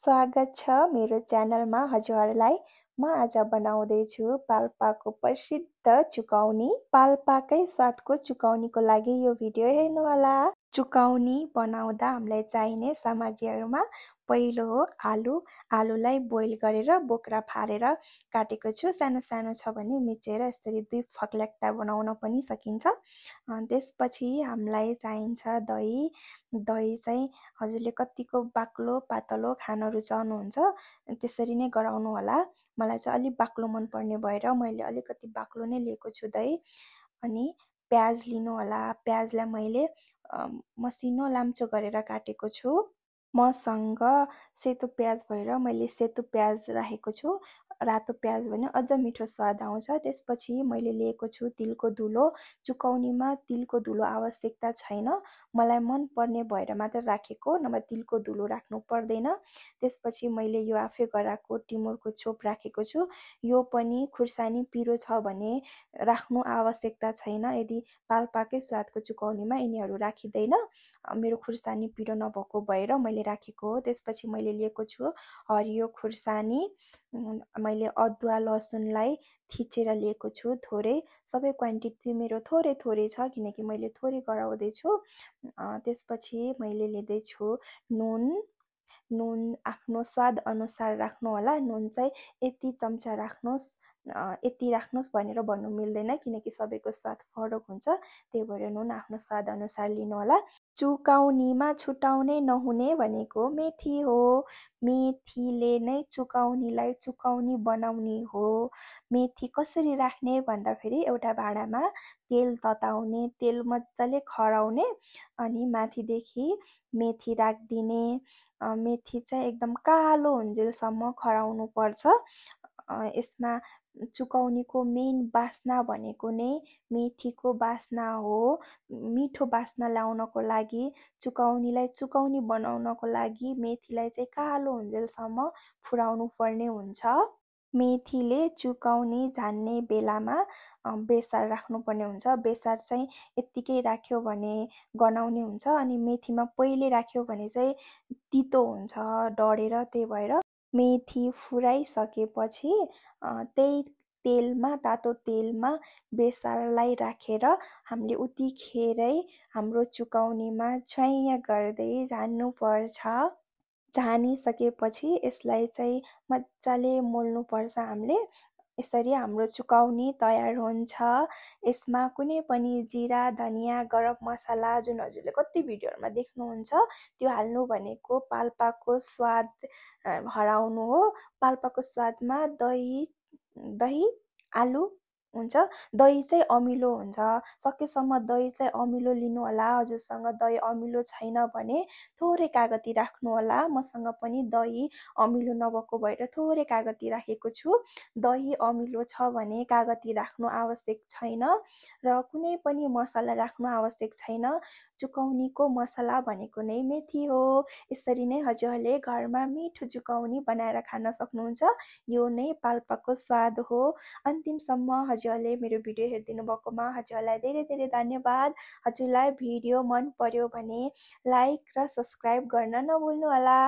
स्वागत छ मेरो च्यानलमा हजुरहरूलाई। म आज बनाउँदै छु पाल्पाको प्रसिद्ध चुकौनी। पाल्पाकै स्वादको चुकौनीको लागि यो भिडियो हेर्नुहोला। चुकौनी बनाउँदा हामीलाई चाहिने सामग्रीहरूमा पहिलो हो आलु। आलुलाई बोइल गरेर बोक्रा फालेर काटेको छु। सानो सानो छ भने मिचेर यसरी दुई फक्ल्याक्टा बनाउन पनि सकिन्छ। त्यसपछि हामीलाई चाहिन्छ दही। दही चाहिँ हजुरले कतिको बाक्लो पातलो खान रुचाउनुहुन्छ त्यसरी नै गराउनु होला। मलाई चाहिँ अलि बाक्लो मन पर्ने भएर मैले अलिकति बाक्लो नै लिएको छु दही। अनि प्याज लिनु होला। प्याजलाई मैले मसिनो लाम्चो गरेर काटेको छु। मसँग सेतो प्याज भएर मैले सेतो प्याज राखेको छु। रातो प्याज भने अझ मिठो स्वाद आउँछ। त्यसपछि मैले लिएको छु तिलको धुलो। चुकौनीमा तिलको धुलो आवश्यकता छैन, मलाई मन पर्ने भएर मात्र राखेको, नभए तिलको धुलो राख्नु पर्दैन। त्यसपछि मैले यो आफै गराएको टिमुरको चोप राखेको छु। यो पनि खुर्सानी पिरो छ भने राख्नु आवश्यकता छैन। यदि पाल्पाकै स्वादको चुकौनीमा यिनीहरू राखिँदैन। मेरो खुर्सानी पिरो नभएको भएर मैले राखेको हो। त्यसपछि मैले लिएको छु हरियो खुर्सानी। मैले अदुवा लसुनलाई थिचेर लिएको छु थोरै। सबै क्वान्टिटी मेरो थोरै थोरै छ किनकि मैले थोरै गराउँदैछु। त्यसपछि मैले लिँदैछु नुन। नुन आफ्नो स्वाद अनुसार राख्नु होला। नुन चाहिँ यति चम्चा राख्नुहोस्, यति राख्नुहोस् भनेर भन्नु मिल्दैन किनकि सबैको स्वाद फरक हुन्छ। त्यही भएर नुन आफ्नो स्वाद अनुसार लिनु होला। चुकौनीमा छुटाउनै नहुने भनेको मेथी हो। मेथीले नै चुकौनीलाई चुकौनी बनाउने हो। मेथी कसरी राख्ने भन्दाखेरि एउटा भाँडामा तेल तताउने, तेल मजाले खराउने अनि माथिदेखि मेथी राखिदिने। मेथी चाहिँ एकदम कालो हुन्जेलसम्म खराउनु पर्छ। यसमा चुकौनीको मेन बास्ना भनेको नै मेथीको बास्ना हो। मिठो बास्ना ल्याउनको लागि, चुकौनीलाई चुकौनी बनाउनको लागि मेथीलाई चाहिँ कालो हुन्जेलसम्म फुराउनु पर्ने हुन्छ। मेथीले चुकौनी झान्ने बेलामा बेसार राख्नुपर्ने हुन्छ। बेसार चाहिँ यत्तिकै राख्यो भने गनाउने हुन्छ अनि मेथीमा पहिले राख्यो भने चाहिँ तितो हुन्छ डढेर। त्यही भएर मेथी फुराइसकेपछि त्यही तेलमा, तातो तेलमा बेसारलाई राखेर हामीले उतिखेरै हाम्रो चुकौनीमा च्वाइँ गर्दै झान्नुपर्छ। झानिसकेपछि यसलाई चाहिँ मजाले मोल्नुपर्छ हामीले। यसरी हाम्रो चुकौनी तयार हुन्छ। यसमा कुनै पनि जिरा, धनियाँ, गरम मसला जुन हजुरले कति भिडियोहरूमा देख्नुहुन्छ त्यो हाल्नु भनेको पाल्पाको स्वाद हराउनु हो। पाल्पाको स्वादमा दही आलु हुन्छ। दही चाहिँ अमिलो हुन्छ। सकेसम्म दही चाहिँ अमिलो लिनु होला। हजुरसँग दही अमिलो छैन भने थोरै कागती राख्नु होला। मसँग पनि दही अमिलो नभएको भएर थोरै कागती राखेको छु। दही अमिलो छ भने कागती राख्नु आवश्यक छैन र कुनै पनि मसला राख्नु आवश्यक छैन। चुकौनीको मसला भनेको नै मेथी हो। यसरी नै हजुरहरूले घरमा मिठो चुकौनी बनाएर खान सक्नुहुन्छ। यो नै पाल्पाको स्वाद हो। अन्तिमसम्म हजुरहरूले मेरो भिडियो हेरिदिनु भएकोमा हजुरहरूलाई धेरै धेरै धन्यवाद। हजुरलाई भिडियो मन पर्यो भने लाइक र सब्सक्राइब गर्न नभुल्नु होला।